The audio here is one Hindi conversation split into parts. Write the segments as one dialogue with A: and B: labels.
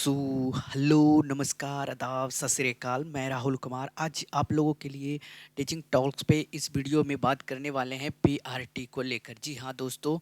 A: सो हेलो, नमस्कार, आदाब, सत श्री अकाल। मैं राहुल कुमार आज आप लोगों के लिए टीचिंग टॉक्स पे इस वीडियो में बात करने वाले हैं पीआरटी को लेकर। जी हाँ दोस्तों,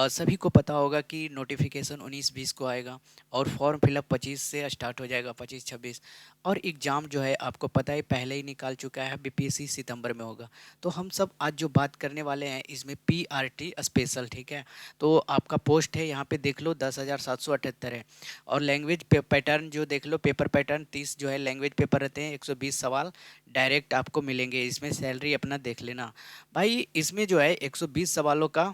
A: सभी को पता होगा कि नोटिफिकेशन 19-20 को आएगा और फॉर्म फिलअप 25 से स्टार्ट हो जाएगा, 25-26। और एग्ज़ाम जो है आपको पता है पहले ही निकाल चुका है, बीपीएससी सितंबर में होगा। तो हम सब आज जो बात करने वाले हैं इसमें पीआरटी स्पेशल, ठीक है। तो आपका पोस्ट है यहाँ पे देख लो 10,778 है। और लैंग्वेज पैटर्न जो देख लो, पेपर पैटर्न 30 जो है लैंग्वेज पेपर रहते हैं, 120 सवाल डायरेक्ट आपको मिलेंगे। इसमें सैलरी अपना देख लेना भाई। इसमें जो है 120 सवालों का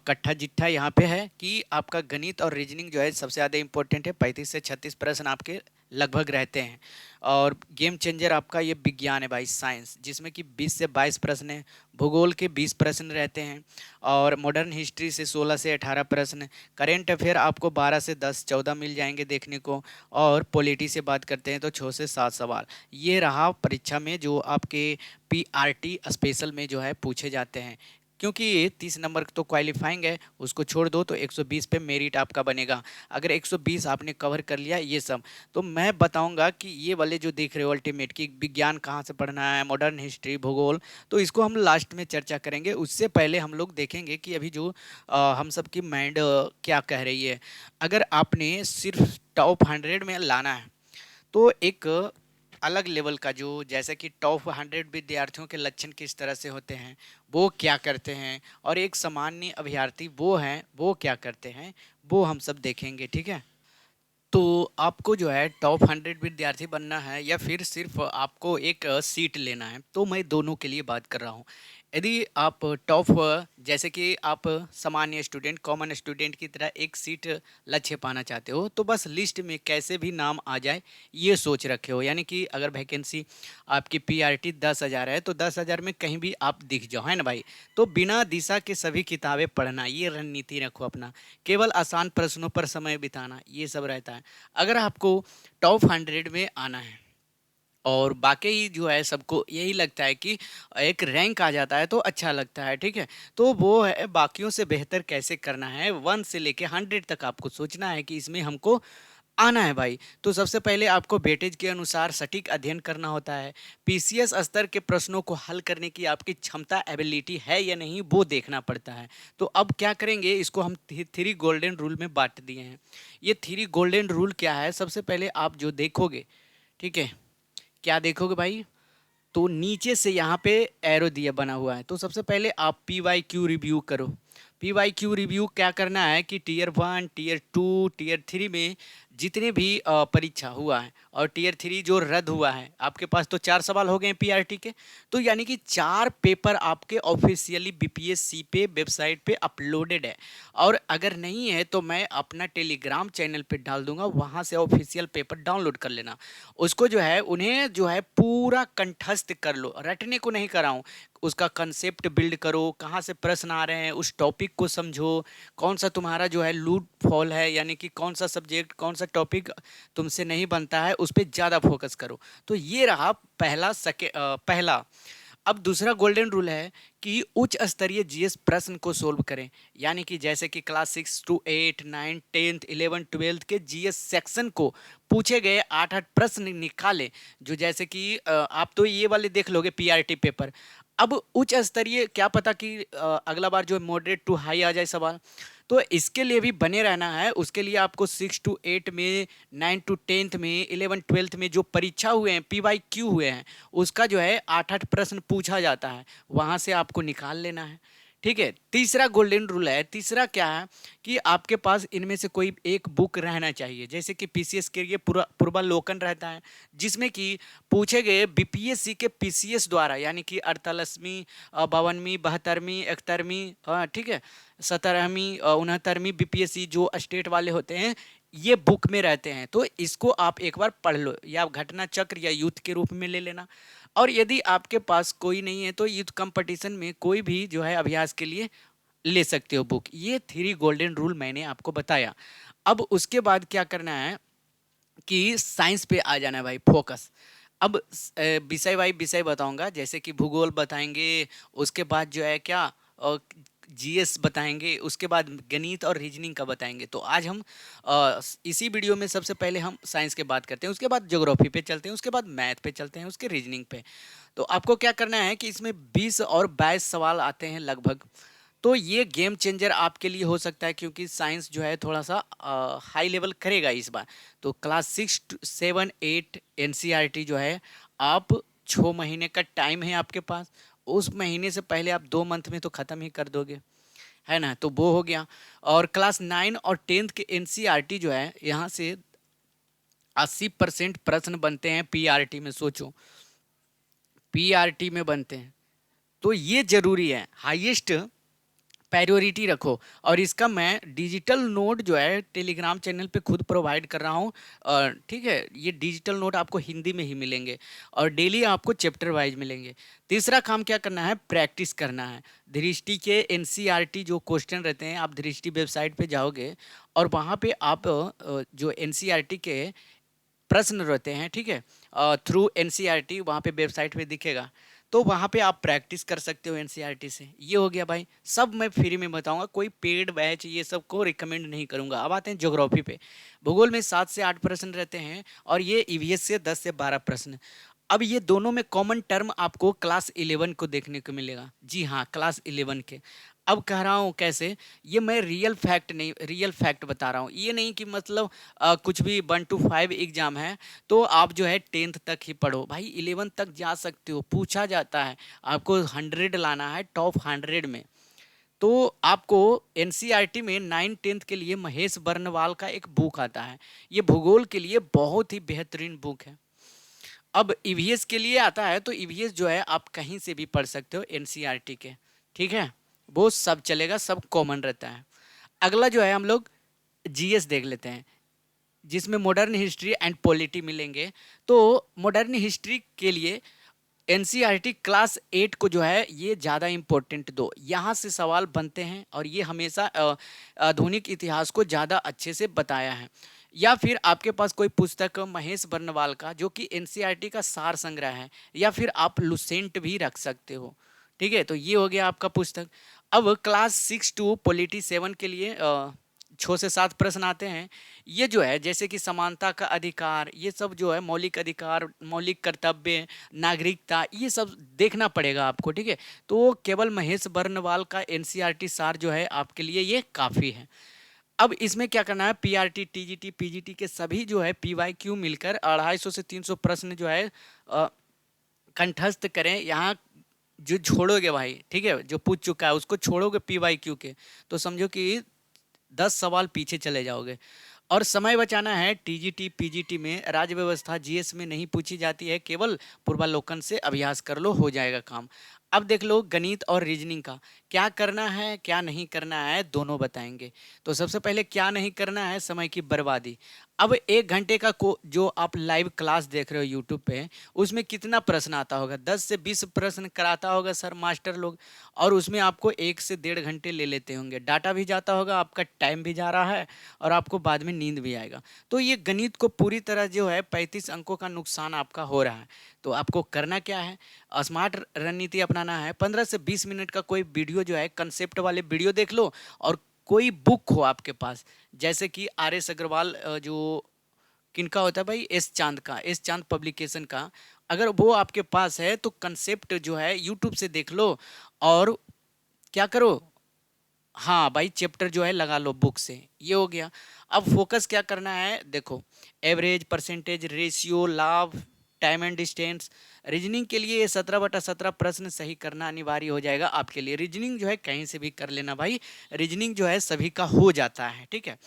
A: कट्ठा जिट्ठा यहाँ पे है कि आपका गणित और रीजनिंग जो है सबसे ज़्यादा इंपॉर्टेंट है। 35 से 36 प्रश्न आपके लगभग रहते हैं। और गेम चेंजर आपका ये विज्ञान है भाई, साइंस, जिसमें कि 20 से 22 प्रश्न है। भूगोल के 20 प्रश्न रहते हैं। और मॉडर्न हिस्ट्री से 16 से 18 प्रश्न। करेंट अफेयर आपको 12 से 10-14 मिल जाएंगे देखने को। और पॉलिटी से बात करते हैं तो 6 से 7 सवाल। ये रहा परीक्षा में जो आपके पीआरटी स्पेशल में जो है पूछे जाते हैं। क्योंकि ये 30 नंबर तो क्वालिफाइंग है, उसको छोड़ दो तो 120 पे मेरिट आपका बनेगा। अगर 120 आपने कवर कर लिया ये सब, तो मैं बताऊंगा कि ये वाले जो देख रहे हो अल्टीमेट की विज्ञान कहाँ से पढ़ना है, मॉडर्न हिस्ट्री, भूगोल, तो इसको हम लास्ट में चर्चा करेंगे। उससे पहले हम लोग देखेंगे कि अभी जो हम सब की माइंड क्या कह रही है। अगर आपने सिर्फ टॉप 100 में लाना है तो एक अलग लेवल का जो, जैसे कि टॉप 100 विद्यार्थियों के लक्षण किस तरह से होते हैं, वो क्या करते हैं, और एक सामान्य अभ्यर्थी वो हैं वो क्या करते हैं, वो हम सब देखेंगे, ठीक है। तो आपको जो है टॉप 100 विद्यार्थी बनना है या फिर सिर्फ आपको एक सीट लेना है, तो मैं दोनों के लिए बात कर रहा हूँ। यदि आप टॉप, जैसे कि आप सामान्य स्टूडेंट, कॉमन स्टूडेंट की तरह एक सीट लक्ष्य पाना चाहते हो, तो बस लिस्ट में कैसे भी नाम आ जाए ये सोच रखे हो। यानी कि अगर वैकेंसी आपकी पीआरटी 10,000 है तो 10,000 में कहीं भी आप दिख जाओ, है ना भाई। तो बिना दिशा के सभी किताबें पढ़ना, ये रणनीति रखो अपना। केवल आसान प्रश्नों पर समय बिताना, ये सब रहता है। अगर आपको टॉप 100 में आना है और बाकी जो है सबको यही लगता है कि एक रैंक आ जाता है तो अच्छा लगता है, ठीक है। तो वो है बाकियों से बेहतर कैसे करना है, 1 से लेके 100 तक आपको सोचना है कि इसमें हमको आना है भाई। तो सबसे पहले आपको वेटेज के अनुसार सटीक अध्ययन करना होता है। पीसीएस स्तर के प्रश्नों को हल करने की आपकी क्षमता, एबिलिटी है या नहीं, वो देखना पड़ता है। तो अब क्या करेंगे, इसको हम थ्री गोल्डन रूल में बांट दिए हैं। ये थ्री गोल्डन रूल क्या है, सबसे पहले आप जो देखोगे, ठीक है, क्या देखोगे भाई, तो नीचे से यहाँ पे एरो दिया बना हुआ है। तो सबसे पहले आप पी वाई क्यू रिव्यू करो। पी वाई क्यू रिव्यू क्या करना है कि टीयर 1, टीयर 2, टीयर 3 में जितने भी परीक्षा हुआ है और टीयर 3 जो रद्द हुआ है, आपके पास तो 4 सवाल हो गए पीआरटी के। तो यानी कि 4 पेपर आपके ऑफिशियली बीपीएससी पे वेबसाइट पे अपलोडेड है। और अगर नहीं है तो मैं अपना टेलीग्राम चैनल पे डाल दूंगा, वहाँ से ऑफिशियल पेपर डाउनलोड कर लेना। उसको जो है उन्हें जो है पूरा कंठस्थ कर लो, रटने को नहीं कराऊं। उसका कंसेप्ट बिल्ड करो, कहाँ से प्रश्न आ रहे हैं उस टॉपिक को समझो, कौन सा तुम्हारा जो है लूट फॉल है, यानी कि कौन सा सब्जेक्ट, कौन सा टॉपिक तुमसे नहीं बनता है, उस पर ज़्यादा फोकस करो। तो ये रहा पहला। अब दूसरा गोल्डन रूल है कि उच्च स्तरीय जीएस प्रश्न को सोल्व करें। यानी कि जैसे कि क्लास 6 to 8, 9, 10th, 11, 12 के जीएस सेक्शन को पूछे गए 8-8 प्रश्न निकालें। जो जैसे कि आप तो ये वाले देख लोगे पीआरटी पेपर। अब उच्च स्तरीय क्या पता कि अगला बार जो मॉडरेट टू हाई आ जाए सवाल। तो इसके लिए भी बने रहना है। उसके लिए आपको 6 to 8 में, 9 to 10th में, 11 12th में जो परीक्षा हुए हैं, पीवाईक्यू हुए हैं, उसका जो है 8-8 प्रश्न पूछा जाता है, वहाँ से आपको निकाल लेना है, ठीक है। तीसरा गोल्डन रूल है, तीसरा क्या है कि आपके पास इनमें से कोई एक बुक रहना चाहिए। जैसे कि पीसीएस के लिए पूर्वालोकन रहता है, जिसमें कि पूछे गए बीपीएससी के पीसीएस द्वारा, यानी कि 48वीं, 52वीं, 72वीं, 71वीं, ठीक है, 17वीं, 69वीं बीपीएससी जो स्टेट वाले होते हैं, ये बुक में रहते हैं। तो इसको आप एक बार पढ़ लो, या घटना चक्र या युद्ध के रूप में ले लेना। और यदि आपके पास कोई नहीं है तो युद्ध कंपटीशन में कोई भी जो है अभ्यास के लिए ले सकते हो बुक। ये थ्री गोल्डन रूल मैंने आपको बताया। अब उसके बाद क्या करना है कि साइंस पे आ जाना है भाई, फोकस। अब विषय वाई विषय बताऊंगा, जैसे कि भूगोल बताएंगे, उसके बाद जो है क्या जीएस बताएंगे, उसके बाद गणित और रीजनिंग का बताएंगे। तो आज हम इसी वीडियो में सबसे पहले हम साइंस के बात करते हैं, उसके बाद ज्योग्राफी पे चलते हैं, उसके बाद मैथ पे चलते हैं, उसके रीजनिंग पे। तो आपको क्या करना है कि इसमें 20 और 22 सवाल आते हैं लगभग। तो ये गेम चेंजर आपके लिए हो सकता है, क्योंकि साइंस जो है थोड़ा सा हाई लेवल करेगा इस बार। तो क्लास 6 7 8 एनसीईआरटी जो है, आप 6 महीने का टाइम है आपके पास। उस महीने से पहले आप 2 मंथ में तो ख़त्म ही कर दोगे, है ना। तो वो हो गया। और क्लास 9 और 10th के एनसीईआरटी जो है, यहाँ से 80% प्रश्न बनते हैं पीआरटी में। सोचो, पीआरटी में बनते हैं, तो ये जरूरी है, हाईएस्ट प्रायोरिटी रखो। और इसका मैं डिजिटल नोट जो है टेलीग्राम चैनल पे खुद प्रोवाइड कर रहा हूँ। ठीक है, ये डिजिटल नोट आपको हिंदी में ही मिलेंगे और डेली आपको चैप्टर वाइज मिलेंगे। तीसरा काम क्या करना है, प्रैक्टिस करना है। दृष्टि के एनसीईआरटी जो क्वेश्चन रहते हैं, आप दृष्टि वेबसाइट पे जाओगे और वहाँ पे आप जो एनसीईआरटी के प्रश्न रहते हैं, ठीक है, थ्रू एनसीईआरटी वहाँ पे वेबसाइट पे दिखेगा। तो वहाँ पे आप प्रैक्टिस कर सकते हो एनसीईआरटी से। ये हो गया भाई, सब मैं फ्री में बताऊंगा, कोई पेड बैच ये सब को रिकमेंड नहीं करूंगा। अब आते हैं ज्योग्राफी पे। भूगोल में 7 से 8 प्रश्न रहते हैं और ये ईवीएस से 10 से 12 प्रश्न। अब ये दोनों में कॉमन टर्म आपको क्लास 11 को देखने को मिलेगा। जी हाँ, क्लास 11 के। अब कह रहा हूँ कैसे, ये मैं रियल फैक्ट नहीं, रियल फैक्ट बता रहा हूँ। ये नहीं कि मतलब कुछ भी 1 to 5 एग्जाम है तो आप जो है 10th तक ही पढ़ो। भाई 11 तक जा सकते हो, पूछा जाता है। आपको 100 लाना है, टॉप 100 में। तो आपको एनसीईआरटी में 9 10th के लिए महेश बर्नवाल का एक बुक आता है। ये भूगोल के लिए बहुत ही बेहतरीन बुक है। अब ईवीएस के लिए आता है, तो ईवीएस जो है आप कहीं से भी पढ़ सकते हो एनसीईआरटी के, ठीक है, वो सब चलेगा, सब कॉमन रहता है। अगला जो है हम लोग जीएस देख लेते हैं, जिसमें मॉडर्न हिस्ट्री एंड पॉलिटी मिलेंगे। तो मॉडर्न हिस्ट्री के लिए एनसीईआरटी क्लास 8 को जो है ये ज़्यादा इम्पोर्टेंट दो। यहाँ से सवाल बनते हैं और ये हमेशा आधुनिक इतिहास को ज़्यादा अच्छे से बताया है। या फिर आपके पास कोई पुस्तक महेश बर्नवाल का जो कि एनसीईआरटी का सार संग्रह है, या फिर आप लुसेंट भी रख सकते हो। ठीक है, तो ये हो गया आपका पुस्तक। अब क्लास 6 टू पॉलिटी 7 के लिए 6 से 7 प्रश्न आते हैं। ये जो है जैसे कि समानता का अधिकार, ये सब जो है मौलिक अधिकार, मौलिक कर्तव्य, नागरिकता, ये सब देखना पड़ेगा आपको, ठीक है। तो केवल महेश बर्नवाल का एनसीईआरटी सार जो है आपके लिए ये काफ़ी है। अब इसमें क्या करना है, पीआरटी, टीजीटी, पीजीटी के सभी जो है पीवाईक्यू मिलकर 250 से 300 प्रश्न जो है कंठस्थ करें। यहाँ जो छोड़ोगे भाई, ठीक है, जो पूछ चुका है उसको छोड़ोगे पीवाईक्यू के, तो समझो कि 10 सवाल पीछे चले जाओगे। और समय बचाना है। टीजीटी पीजीटी में राज्य व्यवस्था जीएस में नहीं पूछी जाती है, केवल पूर्वालोकन से अभ्यास कर लो, हो जाएगा काम। अब देख लो गणित और रीजनिंग का क्या करना है, क्या नहीं करना है, दोनों बताएंगे। तो सबसे पहले क्या नहीं करना है, समय की बर्बादी। अब 1 घंटे का को जो आप लाइव क्लास देख रहे हो यूट्यूब पे, उसमें कितना प्रश्न आता होगा, 10 से 20 प्रश्न कराता होगा सर मास्टर लोग, और उसमें आपको 1 से 1.5 घंटे ले लेते होंगे। डाटा भी जाता होगा, आपका टाइम भी जा रहा है, और आपको बाद में नींद भी आएगा। तो ये गणित को पूरी तरह जो है 35 अंकों का नुकसान आपका हो रहा है। तो आपको करना क्या है, स्मार्ट रणनीति अपनाना है। 15 से 20 मिनट का कोई वीडियो जो है, कंसेप्ट वाले वीडियो देख लो, और कोई बुक हो आपके पास, जैसे कि आर एस अग्रवाल, जो किनका होता है भाई, एस चांद का, एस चांद पब्लिकेशन का, अगर वो आपके पास है तो कंसेप्ट जो है यूट्यूब से देख लो और क्या करो, हाँ भाई चैप्टर जो है लगा लो बुक से। ये हो गया। अब फोकस क्या करना है, देखो, एवरेज, परसेंटेज, रेशियो, लाभ, टाइम एंड डिस्टेंस। रीजनिंग के लिए 17/17 प्रश्न सही करना अनिवार्य हो जाएगा आपके लिए। रीजनिंग जो है कहीं से भी कर लेना भाई, रीजनिंग जो है सभी का हो जाता है, ठीक है।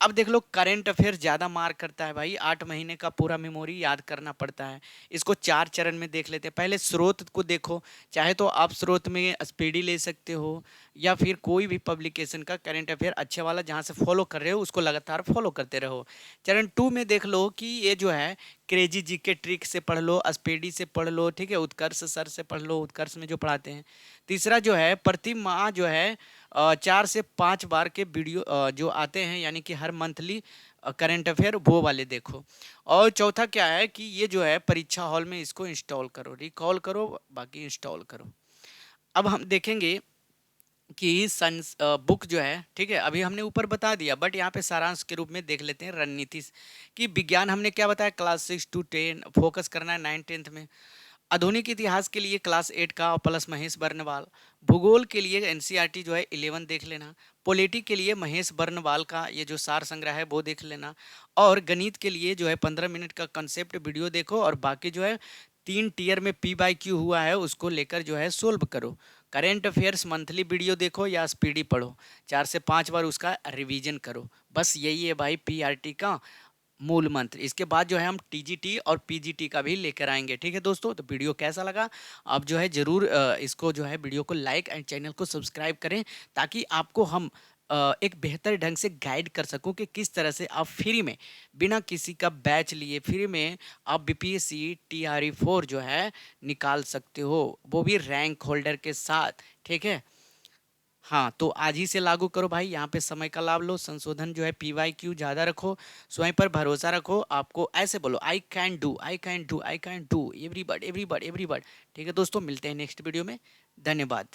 A: अब देख लो, करंट अफेयर ज़्यादा मार करता है भाई, 8 महीने का पूरा मेमोरी याद करना पड़ता है। इसको 4 चरण में देख लेते हैं। पहले स्रोत को देखो, चाहे तो आप स्रोत में स्पीडी ले सकते हो, या फिर कोई भी पब्लिकेशन का करंट अफेयर अच्छा वाला जहाँ से फॉलो कर रहे हो उसको लगातार फॉलो करते रहो। चरण 2 में देख लो कि ये जो है क्रेजी जी के ट्रिक से पढ़ लो, स्पीडी से पढ़ लो, ठीक है, उत्कर्ष सर से पढ़ लो, उत्कर्ष में जो पढ़ाते हैं। तीसरा जो है प्रति माह जो है 4 से 5 बार के वीडियो जो आते हैं, यानी कि हर मंथली करंट अफेयर, वो वाले देखो। और चौथा क्या है कि ये जो है परीक्षा हॉल में इसको इंस्टॉल करो, रिकॉल करो, बाकी इंस्टॉल करो। अब हम देखेंगे कि बुक जो है, ठीक है, अभी हमने ऊपर बता दिया, बट यहाँ पे सारांश के रूप में देख लेते हैं रणनीति कि विज्ञान हमने क्या बताया, क्लास 6 to 10 फोकस करना है, 9th 10th में। आधुनिक इतिहास के लिए क्लास 8 का प्लस महेश बर्नवाल। भूगोल के लिए एनसीईआरटी जो है 11 देख लेना। पॉलिटी के लिए महेश बर्नवाल का ये जो सार संग्रह है वो देख लेना। और गणित के लिए जो है 15 मिनट का कंसेप्ट वीडियो देखो, और बाकी जो है 3 टीयर में पी बाई क्यू हुआ है उसको लेकर जो है सोल्व करो। करेंट अफेयर्स मंथली वीडियो देखो या स्पीडी पढ़ो, 4 से 5 बार उसका रिवीजन करो। बस यही है भाई पीआरटी का मूल मंत्र। इसके बाद जो है हम टीजीटी और पीजीटी का भी लेकर आएंगे। ठीक है दोस्तों, तो वीडियो कैसा लगा आप जो है जरूर इसको जो है वीडियो को लाइक एंड चैनल को सब्सक्राइब करें, ताकि आपको हम एक बेहतर ढंग से गाइड कर सकूं कि किस तरह से आप फ्री में, बिना किसी का बैच लिए फ्री में आप बीपीएससी TRE 4 जो है निकाल सकते हो, वो भी रैंक होल्डर के साथ। ठीक है, हाँ, तो आज ही से लागू करो भाई, यहाँ पे समय का लाभ लो, संशोधन जो है PYQ ज़्यादा रखो, स्वयं पर भरोसा रखो, आपको ऐसे बोलो I can do, I can do, I can do, everybody everybody everybody. ठीक है दोस्तों, मिलते हैं नेक्स्ट वीडियो में। धन्यवाद।